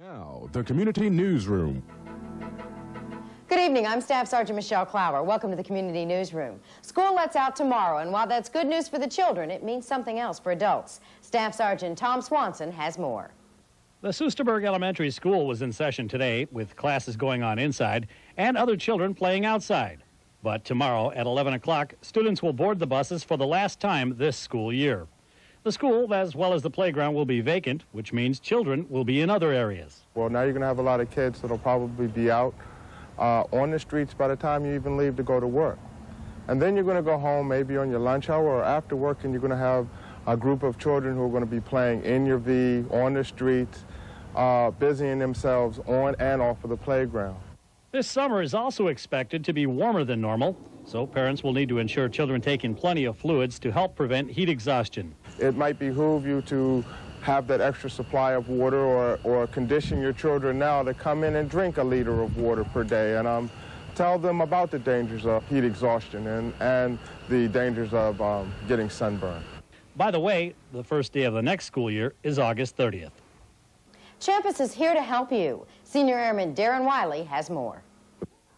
Now, the Community Newsroom. Good evening, I'm Staff Sergeant Michelle Clower. Welcome to the Community Newsroom. School lets out tomorrow, and while that's good news for the children, it means something else for adults. Staff Sergeant Tom Swanson has more. The Soesterberg Elementary School was in session today, with classes going on inside and other children playing outside. But tomorrow at 11 o'clock, students will board the buses for the last time this school year. The school, as well as the playground, will be vacant, which means children will be in other areas. Well, now you're going to have a lot of kids that'll probably be out on the streets by the time you even leave to go to work. And then you're going to go home maybe on your lunch hour or after work, and you're going to have a group of children who are going to be playing in your V, on the streets, busying themselves on and off of the playground. This summer is also expected to be warmer than normal, so parents will need to ensure children take in plenty of fluids to help prevent heat exhaustion. It might behoove you to have that extra supply of water or condition your children now to come in and drink a liter of water per day and tell them about the dangers of heat exhaustion and the dangers of getting sunburned. By the way, the first day of the next school year is August 30th. Champus is here to help you. Senior Airman Darren Wiley has more.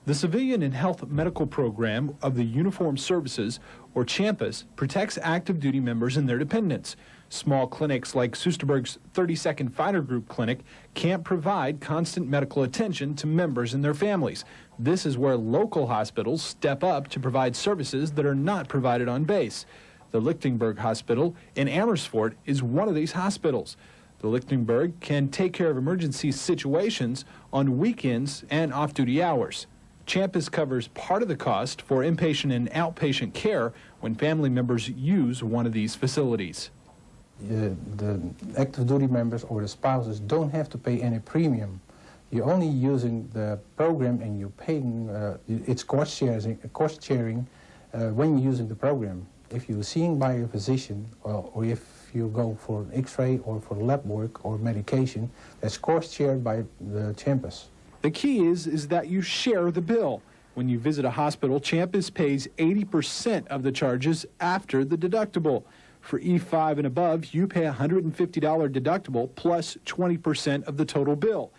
The Civilian and Health Medical Program of the Uniformed Services, or Champus, protects active duty members and their dependents. Small clinics like Soesterberg's 32nd Fighter Group Clinic can't provide constant medical attention to members and their families. This is where local hospitals step up to provide services that are not provided on base. The Lichtenberg Hospital in Amersfoort is one of these hospitals. The Lichtenberg can take care of emergency situations on weekends and off-duty hours. Champus covers part of the cost for inpatient and outpatient care when family members use one of these facilities. The active duty members or the spouses don't have to pay any premium. You're only using the program and you're paying, it's cost sharing when you're using the program. If you're seen by a physician or if you go for an x-ray or for lab work or medication, that's cost shared by the Champus. The key is that you share the bill. When you visit a hospital, Champus pays 80% of the charges after the deductible. For E5 and above, you pay a $150 deductible plus 20% of the total bill.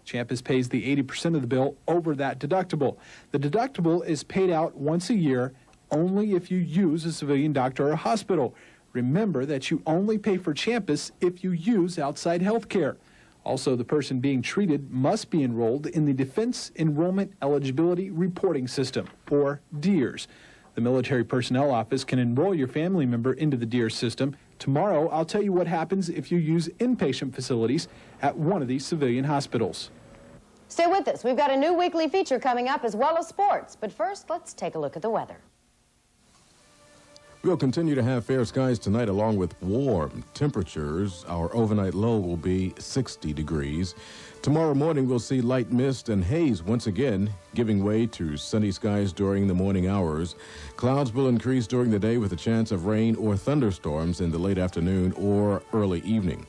Champus pays the 80% of the bill over that deductible. The deductible is paid out once a year only if you use a civilian doctor or a hospital. Remember that you only pay for Champus if you use outside health care. Also, the person being treated must be enrolled in the Defense Enrollment Eligibility Reporting System, or DEERS. The Military Personnel Office can enroll your family member into the DEERS system. Tomorrow, I'll tell you what happens if you use inpatient facilities at one of these civilian hospitals. Stay with us. We've got a new weekly feature coming up as well as sports. But first, let's take a look at the weather. We'll continue to have fair skies tonight along with warm temperatures. Our overnight low will be 60 degrees. Tomorrow morning we'll see light mist and haze once again, giving way to sunny skies during the morning hours. Clouds will increase during the day with a chance of rain or thunderstorms in the late afternoon or early evening.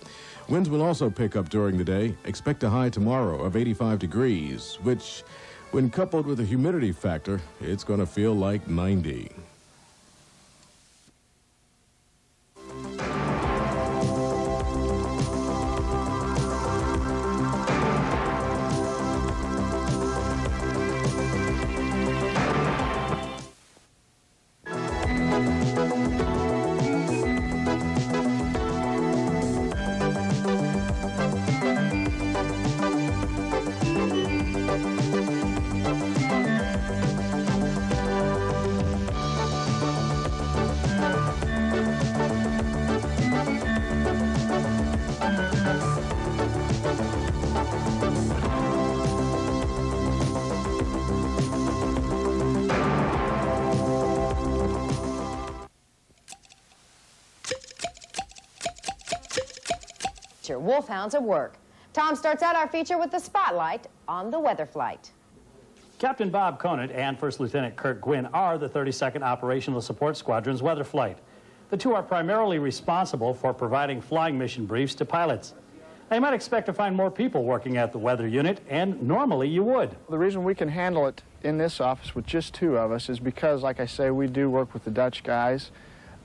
Winds will also pick up during the day. Expect a high tomorrow of 85 degrees, which, when coupled with a humidity factor, it's going to feel like 90. Wolfhounds at work. Tom starts out our feature with the spotlight on the weather flight. Captain Bob Conant and First Lieutenant Kirk Gwynn are the 32nd Operational Support Squadron's weather flight. The two are primarily responsible for providing flying mission briefs to pilots. Now, you might expect to find more people working at the weather unit, and normally you would. The reason we can handle it in this office with just two of us is because, like I say, we do work with the Dutch guys.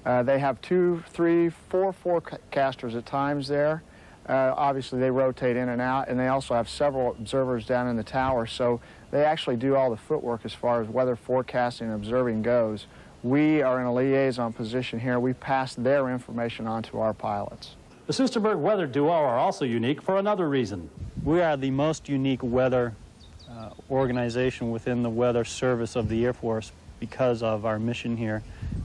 They have 2, 3, 4 forecasters at times there. Obviously, they rotate in and out, and they also have several observers down in the tower, so they actually do all the footwork as far as weather forecasting and observing goes. We are in a liaison position here. We pass their information on to our pilots. The Soesterberg Weather Duo are also unique for another reason. We are the most unique weather organization within the weather service of the Air Force because of our mission here.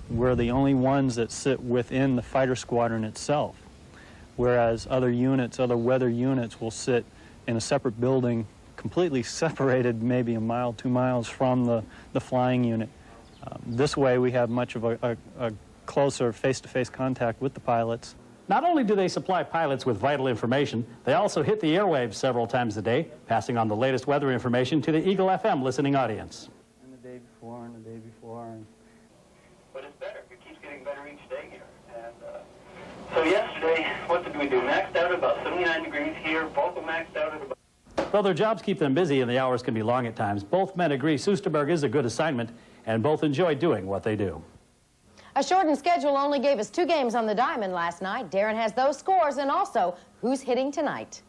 We're the only ones that sit within the fighter squadron itself, whereas other units, other weather units will sit in a separate building, completely separated, maybe a mile, 2 miles from the flying unit. This way we have much of a closer face-to-face contact with the pilots. Not only do they supply pilots with vital information, they also hit the airwaves several times a day, passing on the latest weather information to the Eagle FM listening audience. And the day before, and the day before. But it's better. It keeps getting better each day here. And so yesterday, what did we do? Maxed out at about 79 degrees here, vocal maxed out at about... Though their jobs keep them busy and the hours can be long at times, both men agree Soesterberg is a good assignment and both enjoy doing what they do. A shortened schedule only gave us 2 games on the diamond last night. Darren has those scores and also who's hitting tonight.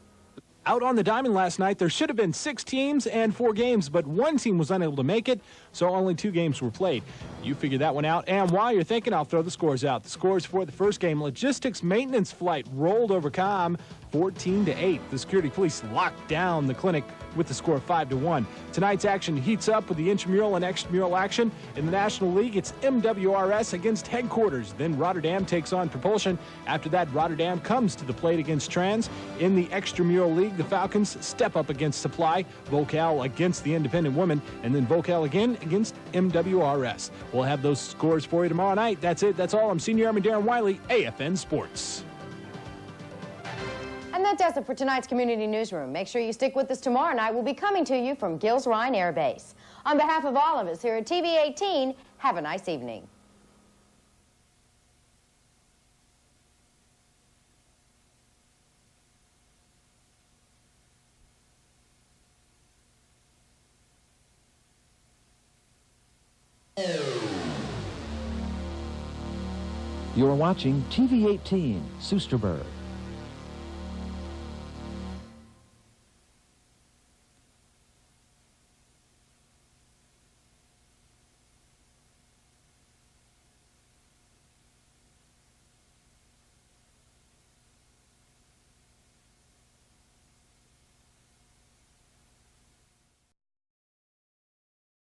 Out on the diamond last night, there should have been 6 teams and 4 games, but one team was unable to make it, so only 2 games were played. You figure that one out, and while you're thinking, I'll throw the scores out. The scores for the first game: logistics maintenance flight rolled over COM 14-8. The security police locked down the clinic with the score 5-1. Tonight's action heats up with the intramural and extramural action. In the National League, it's MWRS against Headquarters. Then Rotterdam takes on Propulsion. After that, Rotterdam comes to the plate against Trans. In the extramural league, the Falcons step up against Supply, Vocal against the Independent Women, and then Vocal again against MWRS. We'll have those scores for you tomorrow night. That's it. That's all. I'm Senior Airman Darren Wiley, AFN Sports. And that does it for tonight's Community Newsroom. Make sure you stick with us tomorrow night. We'll be coming to you from Gills Rhine Air Base. On behalf of all of us here at TV 18, have a nice evening. You're watching TV 18, Soesterberg.